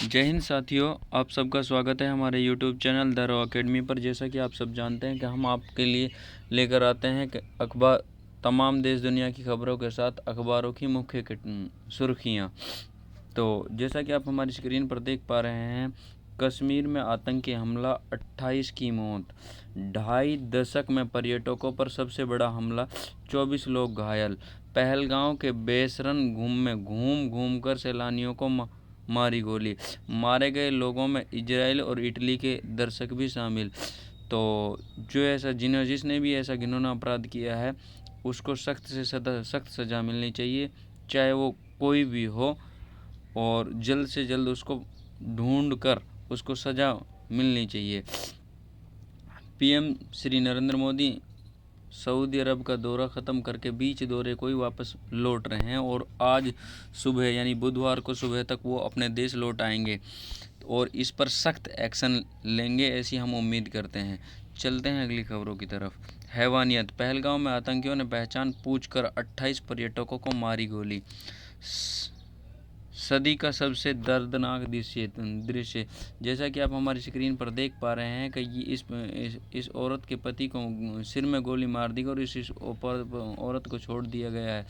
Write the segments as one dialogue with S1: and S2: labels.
S1: जय हिंद साथियों, आप सबका स्वागत है हमारे YouTube channel the raw academy पर। जैसा कि आप सब जानते हैं कि हम आपके लिए लेकर आते हैं कि अखबार तमाम देश दुनिया की खबरों के साथ अखबारों की मुख्य सुर्खियां। तो जैसा कि आप हमारी स्क्रीन पर देख पा रहे हैं, कश्मीर में आतंकी हमला, 28 की मौत, 2.5 दशक में पर्यटकों पर सबसे बड़ा हमला, 24 लोग घायल। पहलगांव के बेसरन घूम घूम कर सैलानियों को मारी गोली। मारे गए लोगों में इजराइल और इटली के दर्शक भी शामिल। तो जिसने भी ऐसा घिनौना अपराध किया है उसको सख्त से सख्त सज़ा मिलनी चाहिए, चाहे वो कोई भी हो, और जल्द से जल्द उसको ढूंढ कर उसको सज़ा मिलनी चाहिए। पीएम श्री नरेंद्र मोदी सऊदी अरब का दौरा ख़त्म करके बीच दौरे को ही वापस लौट रहे हैं और आज सुबह यानी बुधवार को सुबह तक वो अपने देश लौट आएंगे और इस पर सख्त एक्शन लेंगे, ऐसी हम उम्मीद करते हैं। चलते हैं अगली खबरों की तरफ। हैवानियत, पहलगांव में आतंकियों ने पहचान पूछकर 28 पर्यटकों को मारी गोली। सदी का सबसे दर्दनाक दृश्य जैसा कि आप हमारी स्क्रीन पर देख पा रहे हैं कि इस औरत के पति को सिर में गोली मार दी और इस औरत को छोड़ दिया गया है,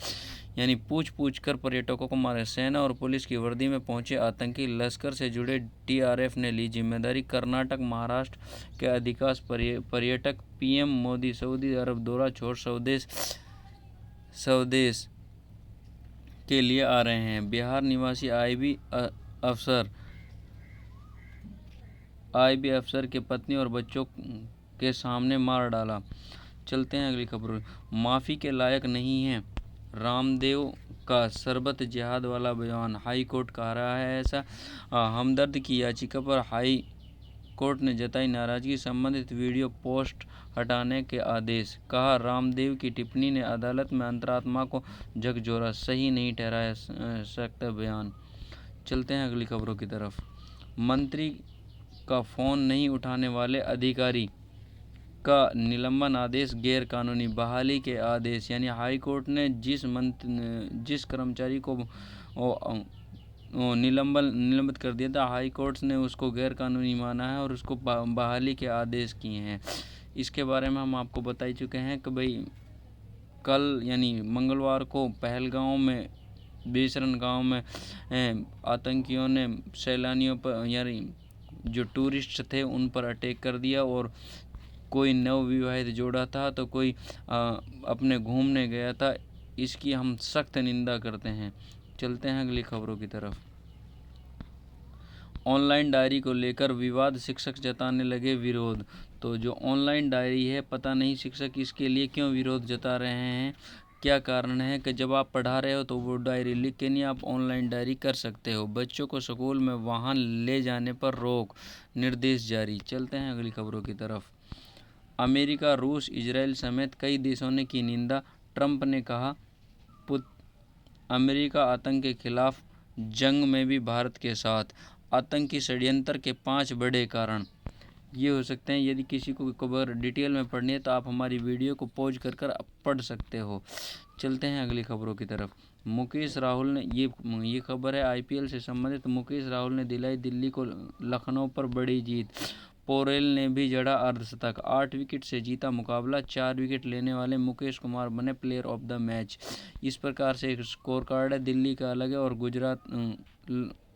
S1: यानी पूछ कर पर्यटकों को मारे। सेना और पुलिस की वर्दी में पहुंचे आतंकी, लश्कर से जुड़े टीआरएफ ने ली जिम्मेदारी। कर्नाटक महाराष्ट्र के अधिकांश पर्यटक पीएम मोदी सऊदी अरब दौरा छोड़ स्वदेश के लिए आ रहे हैं। बिहार निवासी आईबी अफसर के पत्नी और बच्चों के सामने मार डाला। चलते हैं अगली खबर। माफ़ी के लायक नहीं है, रामदेव का शरबत जिहाद वाला बयान, हाई कोर्ट कह रहा है ऐसा। हमदर्द की याचिका पर हाई कोर्ट ने जताई नाराजगी, संबंधित वीडियो पोस्ट हटाने के आदेश। कहा, रामदेव की टिप्पणी ने अदालत में अंतरात्मा को झकझोरा, सही नहीं ठहराया सकता बयान। चलते हैं अगली खबरों की तरफ। मंत्री का फ़ोन नहीं उठाने वाले अधिकारी का निलंबन आदेश गैर कानूनी। बहाली के आदेश, यानी हाई कोर्ट ने जिस कर्मचारी को निलंबित कर दिया था, हाई कोर्ट ने उसको गैर कानूनी माना है और उसको बहाली के आदेश किए हैं। इसके बारे में हम आपको बता ही चुके हैं कि भाई कल यानी मंगलवार को पहलगांव में बेसरन गांव में आतंकियों ने सैलानियों पर यानी जो टूरिस्ट थे उन पर अटैक कर दिया, और कोई नवविवाहित जोड़ा था तो कोई अपने घूमने गया था। इसकी हम सख्त निंदा करते हैं। चलते हैं अगली खबरों की तरफ। ऑनलाइन डायरी को लेकर विवाद, शिक्षक जताने लगे विरोध। तो जो ऑनलाइन डायरी है, पता नहीं शिक्षक इसके लिए क्यों विरोध जता रहे हैं। क्या कारण है कि जब आप पढ़ा रहे हो तो वो डायरी लिख के नहीं, आप ऑनलाइन डायरी कर सकते हो। बच्चों को स्कूल में वाहन ले जाने पर रोक, निर्देश जारी। चलते हैं अगली खबरों की तरफ। अमेरिका, रूस, इजराइल समेत कई देशों ने की निंदा। ट्रंप ने कहा, अमेरिका आतंक के खिलाफ जंग में भी भारत के साथ। आतंकी षड्यंत्र के 5 बड़े कारण ये हो सकते हैं। यदि किसी को खबर डिटेल में पढ़नी है तो आप हमारी वीडियो को पॉज कर पढ़ सकते हो। चलते हैं अगली खबरों की तरफ। मुकेश राहुल ने ये खबर है आईपीएल से संबंधित। मुकेश राहुल ने दिलाई दिल्ली को लखनऊ पर बड़ी जीत। पोरेल ने भी जड़ा अर्धशतक, 8 विकेट से जीता मुकाबला। 4 विकेट लेने वाले मुकेश कुमार बने प्लेयर ऑफ द मैच। इस प्रकार से एक स्कोर कार्ड है। दिल्ली का अलग है और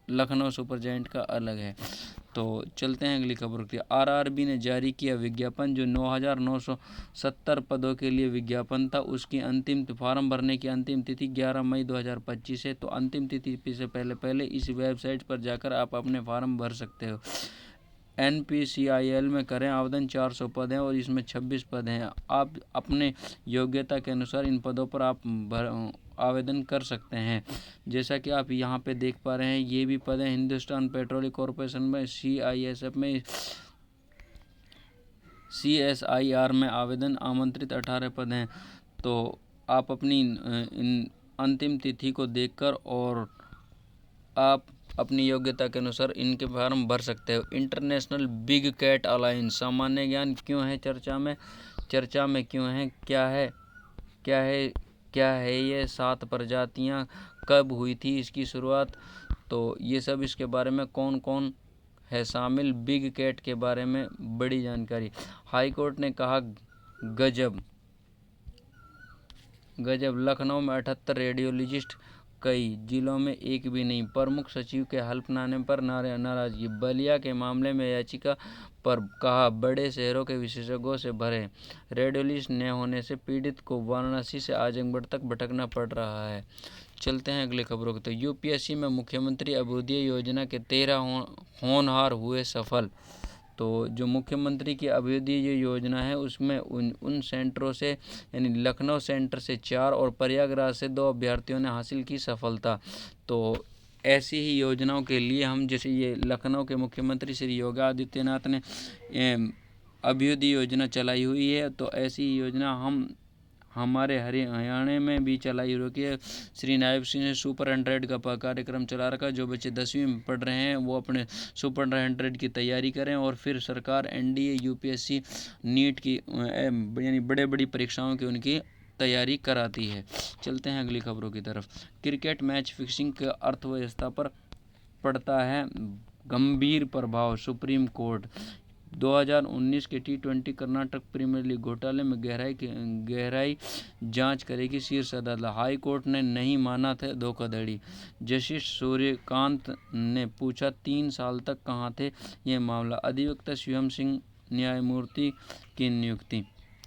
S1: लखनऊ सुपर जायंट का अलग है। तो चलते हैं अगली खबर की। आरआरबी ने जारी किया विज्ञापन। जो 9,970 पदों के लिए विज्ञापन था, उसकी फॉर्म भरने की अंतिम तिथि 11 मई 2025 है। तो अंतिम तिथि से पहले इस वेबसाइट पर जाकर आप अपने फॉर्म भर सकते हो। NPCIL में करें आवेदन। 400 पद हैं और इसमें 26 पद हैं। आप अपने योग्यता के अनुसार इन पदों पर आप आवेदन कर सकते हैं। जैसा कि आप यहाँ पे देख पा रहे हैं, ये भी पद हैं। हिंदुस्तान पेट्रोलियम कॉरपोरेशन में, CISF में, CSIR में आवेदन आमंत्रित 18 पद हैं। तो आप अपनी इन अंतिम तिथि को देखकर और आप अपनी योग्यता के अनुसार इनके फॉर्म भर सकते हो। इंटरनेशनल बिग कैट अलायंस, सामान्य ज्ञान क्यों है चर्चा में क्यों है, क्या है ये 7 प्रजातियां, कब हुई थी इसकी शुरुआत, तो ये सब इसके बारे में कौन कौन है शामिल, बिग कैट के बारे में बड़ी जानकारी। हाई कोर्ट ने कहा गजब, लखनऊ में 78 रेडियोलॉजिस्ट, कई जिलों में एक भी नहीं, प्रमुख सचिव के हल्फनामे पर नाराजगी। बलिया के मामले में याचिका पर कहा बड़े शहरों के विशेषज्ञों से भरे, रेडियोलॉजिस्ट न होने से पीड़ित को वाराणसी से आजमगढ़ तक भटकना पड़ रहा है। चलते हैं अगली खबरों की। तो यूपीएससी में मुख्यमंत्री अभ्युदय योजना के 13 होनहार हुए सफल। तो जो मुख्यमंत्री की अभ्युदय योजना है उसमें उन सेंटरों से यानी लखनऊ सेंटर से 4 और प्रयागराज से 2 अभ्यर्थियों ने हासिल की सफलता। तो ऐसी ही योजनाओं के लिए हम, जैसे ये लखनऊ के मुख्यमंत्री श्री योगी आदित्यनाथ ने अभ्युदय योजना चलाई हुई है, तो ऐसी ही योजना हम हमारे हरियाणा में भी चलाई रखी है। श्री नायब सिंह ने सुपर 100 का कार्यक्रम चला रखा। जो बच्चे 10वीं में पढ़ रहे हैं वो अपने सुपर 100 की तैयारी करें और फिर सरकार एनडीए, यूपीएससी, नीट की यानी बड़ी परीक्षाओं की उनकी तैयारी कराती है। चलते हैं अगली खबरों की तरफ। क्रिकेट मैच फिक्सिंग के अर्थव्यवस्था पर पड़ता है गंभीर प्रभाव, सुप्रीम कोर्ट। 2019 के T20 कर्नाटक प्रीमियर लीग घोटाले में गहराई जांच करेगी शीर्ष अदालत। हाई कोर्ट ने नहीं माना था धोखाधड़ी। जस्टिस सूर्यकांत ने पूछा 3 साल तक कहां थे, ये मामला। अधिवक्ता शिवम सिंह न्यायमूर्ति की नियुक्ति।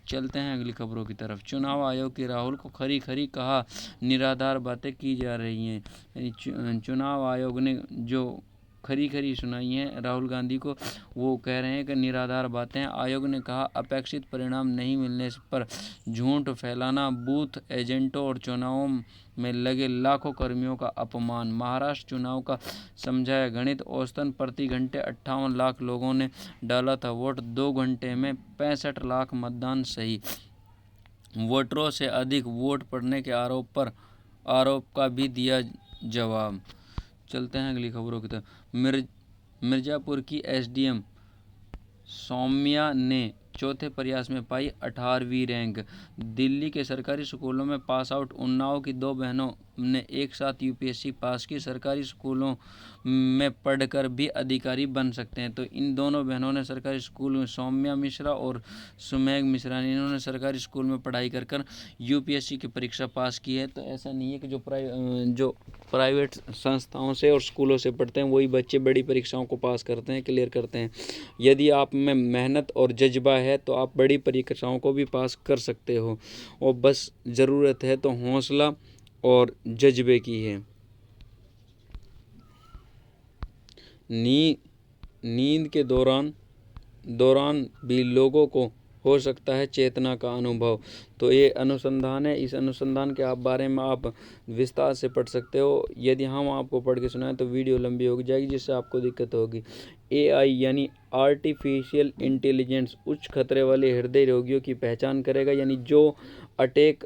S1: चलते हैं अगली खबरों की तरफ। चुनाव आयोग की राहुल को खरी कहा, निराधार बातें की जा रही हैं। चुनाव आयोग ने जो खरी सुनाई है राहुल गांधी को, वो कह रहे हैं कि निराधार बातें। आयोग ने कहा अपेक्षित परिणाम नहीं मिलने पर झूठ फैलाना, बूथ एजेंटों और चुनावों में लगे लाखों कर्मियों का अपमान। महाराष्ट्र चुनाव का समझाया गणित, औसतन प्रति घंटे 58 लाख लोगों ने डाला था वोट, 2 घंटे में 65 लाख मतदान सही। वोटरों से अधिक वोट पड़ने के आरोप का भी दिया जवाब। चलते हैं अगली खबरों की तरफ। मिर्जापुर की एसडीएम सौम्या ने चौथे प्रयास में पाई 18वीं रैंक। दिल्ली के सरकारी स्कूलों में पास आउट उन्नाव की 2 बहनों ने एक साथ यूपीएससी पास की। सरकारी स्कूलों में पढ़कर भी अधिकारी बन सकते हैं। तो इन दोनों बहनों ने सरकारी स्कूल में, सौम्या मिश्रा और सुमेघ मिश्रा ने, इन्होंने सरकारी स्कूल में पढ़ाई कर यूपीएससी की परीक्षा पास की है। तो ऐसा नहीं है कि जो प्राइवेट संस्थाओं से और स्कूलों से पढ़ते हैं वही बच्चे बड़ी परीक्षाओं को पास करते हैं, क्लियर करते हैं। यदि आप में मेहनत और जज्बा है तो आप बड़ी परीक्षाओं को भी पास कर सकते हो, और बस ज़रूरत है तो हौसला और जज्बे की है। नींद के दौरान भी लोगों को हो सकता है चेतना का अनुभव। तो ये अनुसंधान है, इस अनुसंधान के बारे में आप विस्तार से पढ़ सकते हो। यदि हम आपको पढ़ के सुनाएं तो वीडियो लंबी हो जाएगी, जिससे आपको दिक्कत होगी। एआई यानी आर्टिफिशियल इंटेलिजेंस उच्च खतरे वाले हृदय रोगियों की पहचान करेगा, यानी जो अटैक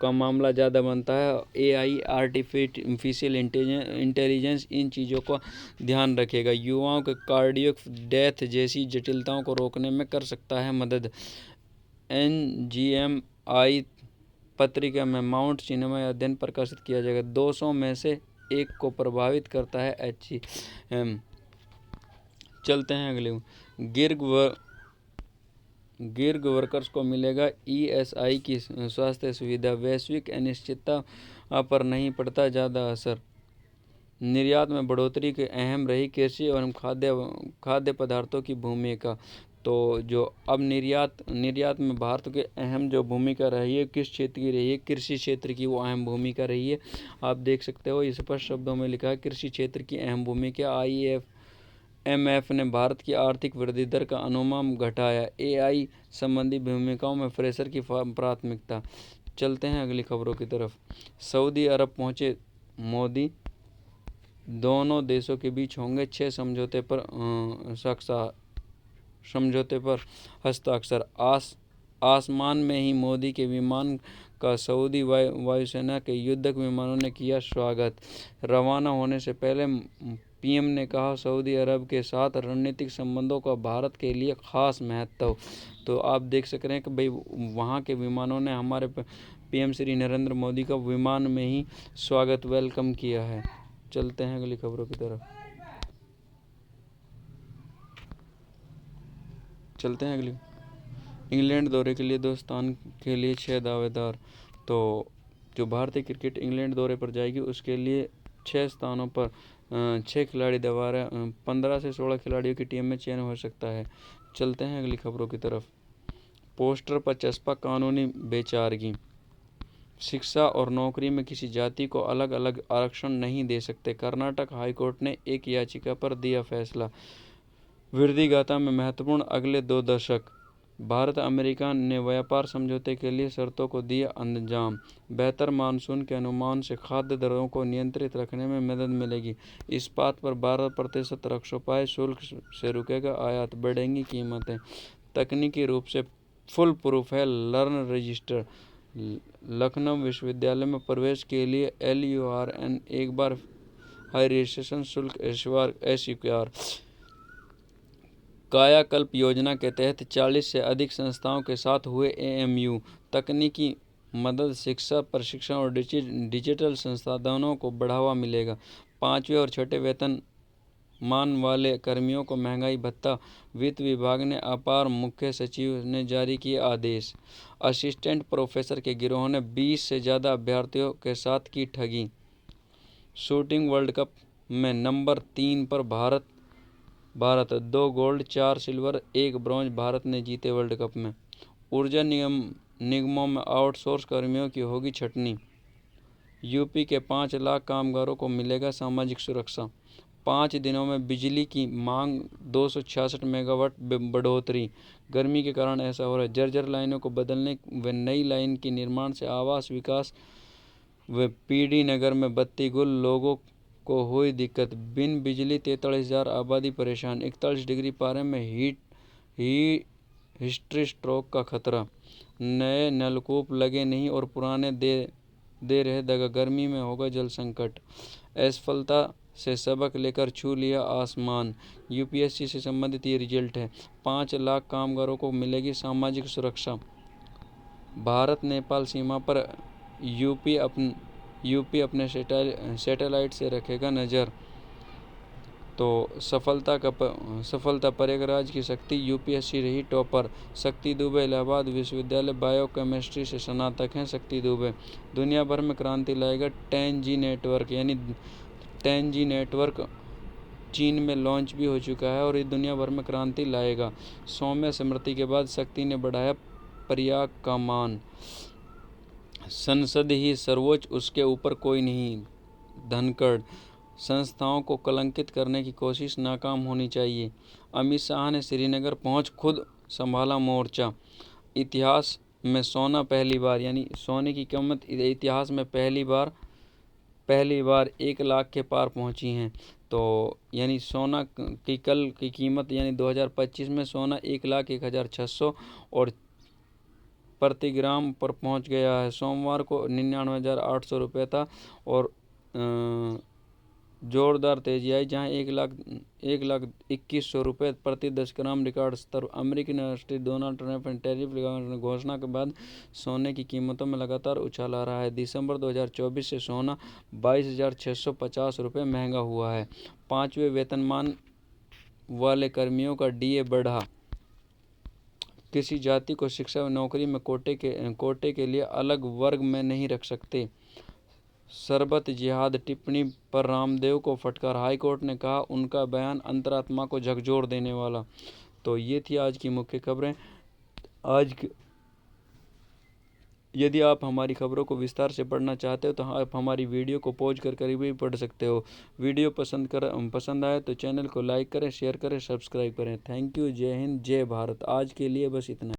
S1: का मामला ज़्यादा बनता है, एआई आर्टिफिशियल इंटेलिजेंस इन चीज़ों का ध्यान रखेगा। युवाओं के कार्डियक डेथ जैसी जटिलताओं को रोकने में कर सकता है मदद। NGMI पत्रिका में माउंट सिनेमा अध्ययन प्रकाशित किया जाएगा। 200 में से 1 को प्रभावित करता है HCM। चलते हैं अगले। गिग वर्कर्स को मिलेगा ESI की स्वास्थ्य सुविधा। वैश्विक अनिश्चितता पर नहीं पड़ता ज़्यादा असर। निर्यात में बढ़ोतरी के अहम रही कृषि एवं खाद्य पदार्थों की भूमिका। तो जो अब निर्यात में भारत के अहम जो भूमिका रही है, किस क्षेत्र की रही है, कृषि क्षेत्र की वो अहम भूमिका रही है। आप देख सकते हो स्पष्ट शब्दों में लिखा है कृषि क्षेत्र की अहम भूमिका। IMF ने भारत की आर्थिक वृद्धि दर का अनुमान घटाया। AI संबंधी भूमिकाओं में फ्रेशर की प्राथमिकता। चलते हैं अगली खबरों की तरफ। सऊदी अरब पहुंचे मोदी, दोनों देशों के बीच होंगे 6 समझौते पर हस्ताक्षर। आसमान में ही मोदी के विमान का सऊदी वायुसेना के युद्धक विमानों ने किया स्वागत। रवाना होने से पहले PM ने कहा सऊदी अरब के साथ रणनीतिक संबंधों का भारत के लिए खास महत्व। तो आप देख सक रहे हैं कि भाई वहाँ के विमानों ने हमारे PM श्री नरेंद्र मोदी का विमान में ही स्वागत वेलकम किया है। चलते हैं अगली खबरों की तरफ। इंग्लैंड दौरे के लिए दोस्तान के लिए 6 दावेदार। तो जो भारतीय क्रिकेट इंग्लैंड दौरे पर जाएगी उसके लिए 6 स्थानों पर 6 खिलाड़ी दोबारा 15 से 16 खिलाड़ियों की टीम में चयन हो सकता है। चलते हैं अगली खबरों की तरफ। पोस्टर पर चस्पा कानूनी बेचारगी। शिक्षा और नौकरी में किसी जाति को अलग अलग आरक्षण नहीं दे सकते। कर्नाटक हाईकोर्ट ने एक याचिका पर दिया फैसला। वृद्धि गाथा में महत्वपूर्ण अगले 2 दशक। भारत अमेरिका ने व्यापार समझौते के लिए शर्तों को दिया अंजाम। बेहतर मानसून के अनुमान से खाद्य दरों को नियंत्रित रखने में मदद मिलेगी। इस्पात पर 12% रक्षोपाय शुल्क से रुकेगा आयात, बढ़ेंगी कीमतें। तकनीकी रूप से फुल प्रूफ है लर्न रजिस्टर। लखनऊ विश्वविद्यालय में प्रवेश के लिए LURN एक बार हाई रजिस्ट्रेशन शुल्क अस्वीकार। कायाकल्प योजना के तहत 40 से अधिक संस्थाओं के साथ हुए AMU। तकनीकी मदद, शिक्षा, प्रशिक्षण और डिजिटल संसाधनों को बढ़ावा मिलेगा। 5वें और 6ठे वेतनमान वाले कर्मियों को महंगाई भत्ता। वित्त विभाग ने अपर मुख्य सचिव ने जारी किए आदेश। असिस्टेंट प्रोफेसर के गिरोह ने 20 से ज़्यादा अभ्यर्थियों के साथ की ठगी। शूटिंग वर्ल्ड कप में नंबर 3 पर Bharat 2 gold 4 silver 1 bronze Bharat ने जीते वर्ल्ड कप में। ऊर्जा निगमों में आउटसोर्स कर्मियों की होगी छटनी। यूपी के 5 लाख कामगारों को मिलेगा सामाजिक सुरक्षा। 5 दिनों में बिजली की मांग 266 मेगावाट बढ़ोतरी। गर्मी के कारण ऐसा हो रहा है। जर्जर लाइनों को बदलने व नई लाइन के निर्माण से आवास विकास व PD नगर में बत्ती गुल, लोगों को हुई दिक्कत। बिन बिजली 43,000 आबादी परेशान। 41 डिग्री पारे में हिस्ट्री स्ट्रोक का खतरा। नए नलकूप लगे नहीं और पुराने दे रहे दगा। गर्मी में होगा जल संकट। असफलता से सबक लेकर छू लिया आसमान। UPSC से संबंधित ये रिजल्ट है। 5 लाख कामगारों को मिलेगी सामाजिक सुरक्षा। भारत नेपाल सीमा पर यूपी अपने सैटेलाइट से रखेगा नज़र। तो सफलता प्रयागराज की शक्ति UPSC रही टॉपर। शक्ति दुबे इलाहाबाद विश्वविद्यालय बायोकेमिस्ट्री से स्नातक हैं। शक्ति दुबे दुनिया भर में क्रांति लाएगा 10G नेटवर्क। यानी 10G नेटवर्क चीन में लॉन्च भी हो चुका है और ये दुनिया भर में क्रांति लाएगा। सौम्य स्मृति के बाद शक्ति ने बढ़ाया प्रयाग का मान। संसद ही सर्वोच्च, उसके ऊपर कोई नहीं। धनखड़ संस्थाओं को कलंकित करने की कोशिश नाकाम होनी चाहिए। अमित शाह ने श्रीनगर पहुंच खुद संभाला मोर्चा। इतिहास में सोना पहली बार, यानी सोने की कीमत इतिहास में पहली बार 1 लाख के पार पहुंची हैं। तो यानी सोना की कल की कीमत यानी 2025 में सोना 1,01,600 और प्रति ग्राम पर पहुंच गया है। सोमवार को 99,800 रुपये था और जोरदार तेजी आई जहां 1,21,000 रुपये प्रति 10 ग्राम रिकॉर्ड स्तर। अमेरिकी राष्ट्रपति डोनाल्ड ट्रंप ने टैरिफ लगाने की घोषणा के बाद सोने की कीमतों में लगातार उछाल आ रहा है। दिसंबर 2024 से सोना 22,650 रुपये महंगा हुआ है। 5वें वेतनमान वाले कर्मियों का DA बढ़ा। किसी जाति को शिक्षा व नौकरी में कोटे के लिए अलग वर्ग में नहीं रख सकते। शरबत जिहाद टिप्पणी पर रामदेव को फटकार। हाईकोर्ट ने कहा उनका बयान अंतरात्मा को झकझोर देने वाला। तो ये थी आज की मुख्य खबरें। यदि आप हमारी खबरों को विस्तार से पढ़ना चाहते हो तो आप हमारी वीडियो को पॉज कर भी पढ़ सकते हो। वीडियो पसंद आए तो चैनल को लाइक करें, शेयर करें, सब्सक्राइब करें। Thank you. जय हिंद, जय भारत। आज के लिए बस इतना।